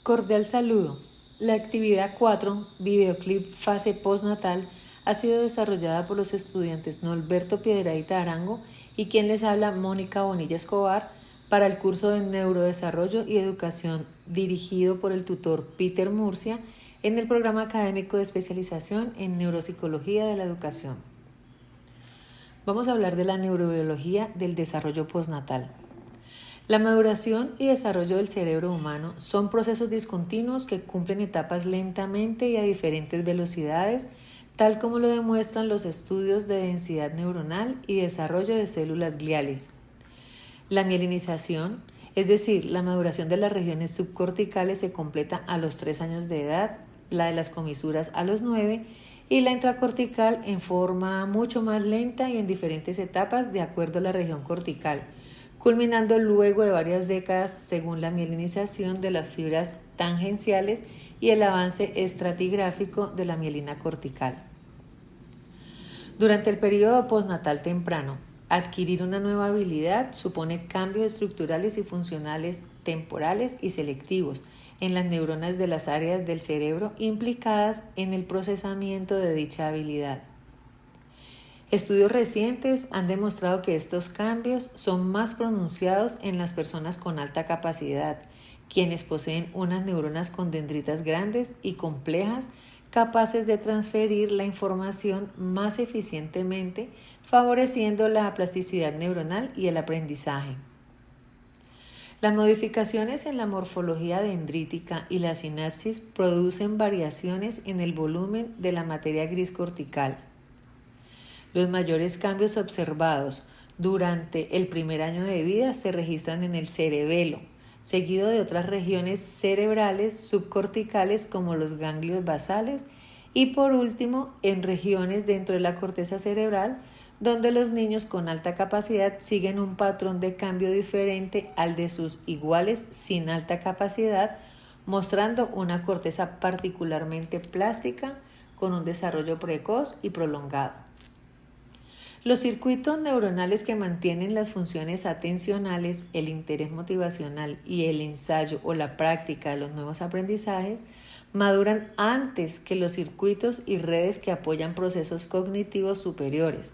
Cordial saludo. La actividad 4, videoclip fase postnatal, ha sido desarrollada por los estudiantes Norberto Piedrahita Arango y quien les habla, Mónica Bonilla Escobar, para el curso de Neurodesarrollo y Educación dirigido por el tutor Peter Murcia en el programa académico de especialización en Neuropsicología de la Educación. Vamos a hablar de la neurobiología del desarrollo postnatal. La maduración y desarrollo del cerebro humano son procesos discontinuos que cumplen etapas lentamente y a diferentes velocidades, tal como lo demuestran los estudios de densidad neuronal y desarrollo de células gliales. La mielinización, es decir, la maduración de las regiones subcorticales, se completa a los 3 años de edad, la de las comisuras a los 9 y la intracortical en forma mucho más lenta y en diferentes etapas de acuerdo a la región cortical, culminando luego de varias décadas según la mielinización de las fibras tangenciales y el avance estratigráfico de la mielina cortical. Durante el periodo postnatal temprano, adquirir una nueva habilidad supone cambios estructurales y funcionales temporales y selectivos en las neuronas de las áreas del cerebro implicadas en el procesamiento de dicha habilidad. Estudios recientes han demostrado que estos cambios son más pronunciados en las personas con alta capacidad, quienes poseen unas neuronas con dendritas grandes y complejas, capaces de transferir la información más eficientemente, favoreciendo la plasticidad neuronal y el aprendizaje. Las modificaciones en la morfología dendrítica y la sinapsis producen variaciones en el volumen de la materia gris cortical. Los mayores cambios observados durante el primer año de vida se registran en el cerebelo, seguido de otras regiones cerebrales subcorticales como los ganglios basales y por último en regiones dentro de la corteza cerebral, donde los niños con alta capacidad siguen un patrón de cambio diferente al de sus iguales sin alta capacidad, mostrando una corteza particularmente plástica con un desarrollo precoz y prolongado. Los circuitos neuronales que mantienen las funciones atencionales, el interés motivacional y el ensayo o la práctica de los nuevos aprendizajes maduran antes que los circuitos y redes que apoyan procesos cognitivos superiores.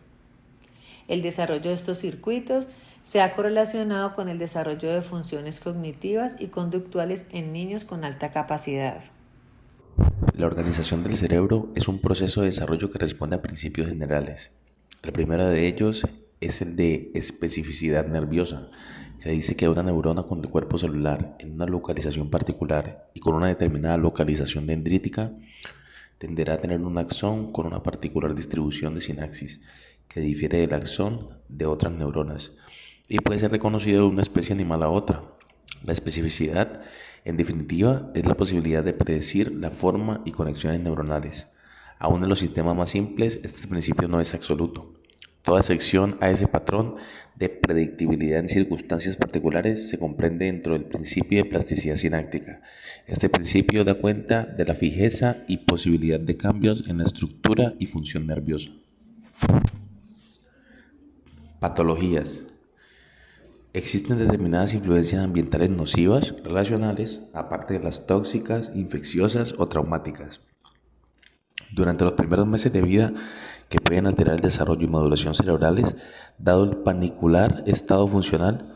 El desarrollo de estos circuitos se ha correlacionado con el desarrollo de funciones cognitivas y conductuales en niños con alta capacidad. La organización del cerebro es un proceso de desarrollo que responde a principios generales. El primero de ellos es el de especificidad nerviosa, que dice que una neurona con el cuerpo celular en una localización particular y con una determinada localización dendrítica tenderá a tener un axón con una particular distribución de sinapsis, que difiere del axón de otras neuronas y puede ser reconocido de una especie animal a otra. La especificidad, en definitiva, es la posibilidad de predecir la forma y conexiones neuronales. Aún en los sistemas más simples, este principio no es absoluto. Toda excepción a ese patrón de predictibilidad en circunstancias particulares se comprende dentro del principio de plasticidad sináptica. Este principio da cuenta de la fijeza y posibilidad de cambios en la estructura y función nerviosa. Patologías. Existen determinadas influencias ambientales nocivas relacionales, aparte de las tóxicas, infecciosas o traumáticas. Durante los primeros meses de vida, que pueden alterar el desarrollo y maduración cerebrales, dado el particular estado funcional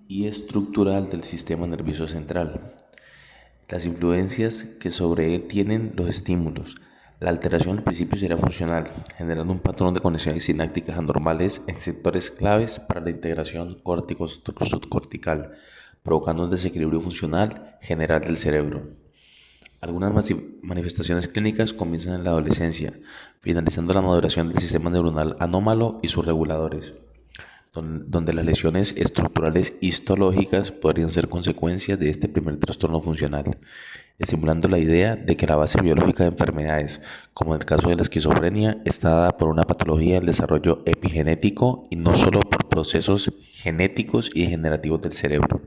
y estructural del sistema nervioso central. Las influencias que sobre él tienen los estímulos. La alteración al principio será funcional, generando un patrón de conexiones sinápticas anormales en sectores claves para la integración córtico-subcortical, provocando un desequilibrio funcional general del cerebro. Algunas manifestaciones clínicas comienzan en la adolescencia, finalizando la maduración del sistema neuronal anómalo y sus reguladores, donde las lesiones estructurales histológicas podrían ser consecuencias de este primer trastorno funcional, estimulando la idea de que la base biológica de enfermedades, como en el caso de la esquizofrenia, está dada por una patología del desarrollo epigenético y no solo por procesos genéticos y degenerativos del cerebro.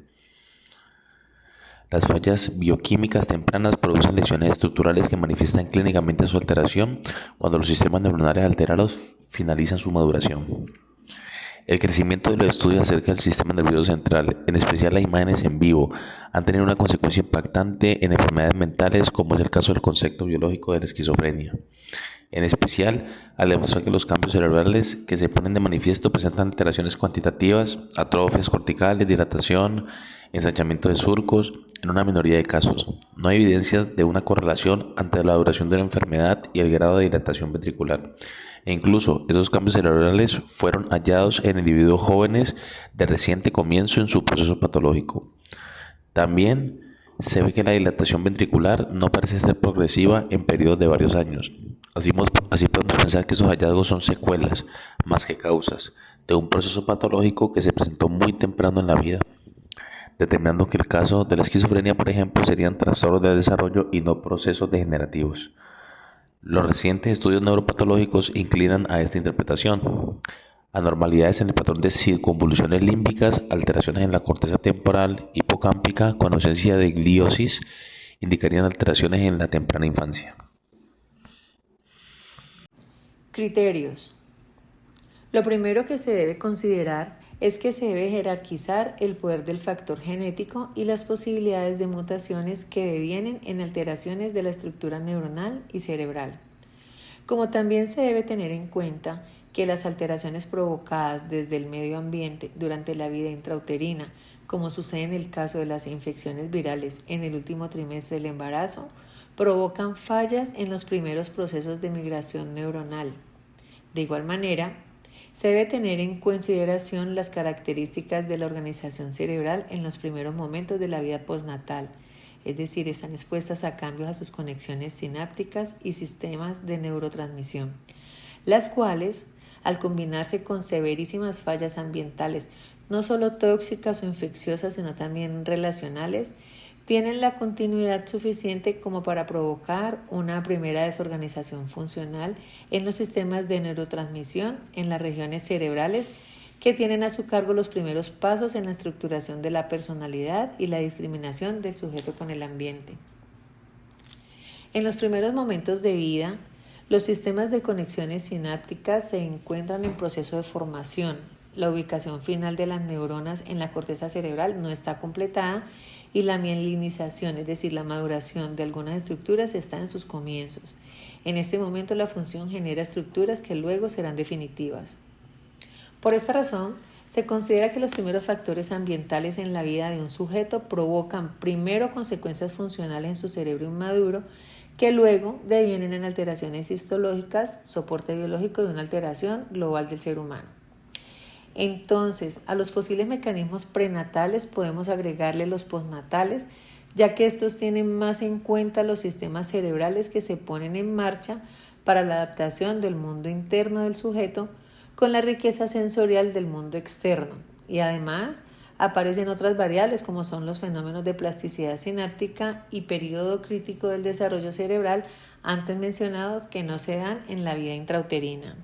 Las fallas bioquímicas tempranas producen lesiones estructurales que manifiestan clínicamente su alteración cuando los sistemas neuronales alterados finalizan su maduración. El crecimiento de los estudios acerca del sistema nervioso central, en especial las imágenes en vivo, han tenido una consecuencia impactante en enfermedades mentales, como es el caso del concepto biológico de la esquizofrenia. En especial, al demostrar que los cambios cerebrales que se ponen de manifiesto presentan alteraciones cuantitativas, atrofias corticales, dilatación, ensanchamiento de surcos, en una minoría de casos. No hay evidencias de una correlación entre la duración de la enfermedad y el grado de dilatación ventricular. E incluso, esos cambios cerebrales fueron hallados en individuos jóvenes de reciente comienzo en su proceso patológico. También se ve que la dilatación ventricular no parece ser progresiva en periodos de varios años. Así podemos pensar que esos hallazgos son secuelas, más que causas, de un proceso patológico que se presentó muy temprano en la vida, determinando que el caso de la esquizofrenia, por ejemplo, serían trastornos de desarrollo y no procesos degenerativos. Los recientes estudios neuropatológicos inclinan a esta interpretación. Anormalidades en el patrón de circunvoluciones límbicas, alteraciones en la corteza temporal hipocámpica con ausencia de gliosis indicarían alteraciones en la temprana infancia. Criterios. Lo primero que se debe considerar es que se debe jerarquizar el poder del factor genético y las posibilidades de mutaciones que devienen en alteraciones de la estructura neuronal y cerebral. Como también se debe tener en cuenta que las alteraciones provocadas desde el medio ambiente durante la vida intrauterina, como sucede en el caso de las infecciones virales en el último trimestre del embarazo, provocan fallas en los primeros procesos de migración neuronal. De igual manera, se debe tener en consideración las características de la organización cerebral en los primeros momentos de la vida postnatal, es decir, están expuestas a cambios a sus conexiones sinápticas y sistemas de neurotransmisión, las cuales, al combinarse con severísimas fallas ambientales, no solo tóxicas o infecciosas, sino también relacionales, tienen la continuidad suficiente como para provocar una primera desorganización funcional en los sistemas de neurotransmisión en las regiones cerebrales que tienen a su cargo los primeros pasos en la estructuración de la personalidad y la discriminación del sujeto con el ambiente. En los primeros momentos de vida, los sistemas de conexiones sinápticas se encuentran en proceso de formación. La ubicación final de las neuronas en la corteza cerebral no está completada y la mielinización, es decir, la maduración de algunas estructuras, está en sus comienzos. En este momento la función genera estructuras que luego serán definitivas. Por esta razón, se considera que los primeros factores ambientales en la vida de un sujeto provocan primero consecuencias funcionales en su cerebro inmaduro, que luego devienen en alteraciones histológicas, soporte biológico de una alteración global del ser humano. Entonces, a los posibles mecanismos prenatales podemos agregarle los postnatales, ya que estos tienen más en cuenta los sistemas cerebrales que se ponen en marcha para la adaptación del mundo interno del sujeto con la riqueza sensorial del mundo externo. Y además aparecen otras variables como son los fenómenos de plasticidad sináptica y periodo crítico del desarrollo cerebral antes mencionados que no se dan en la vida intrauterina.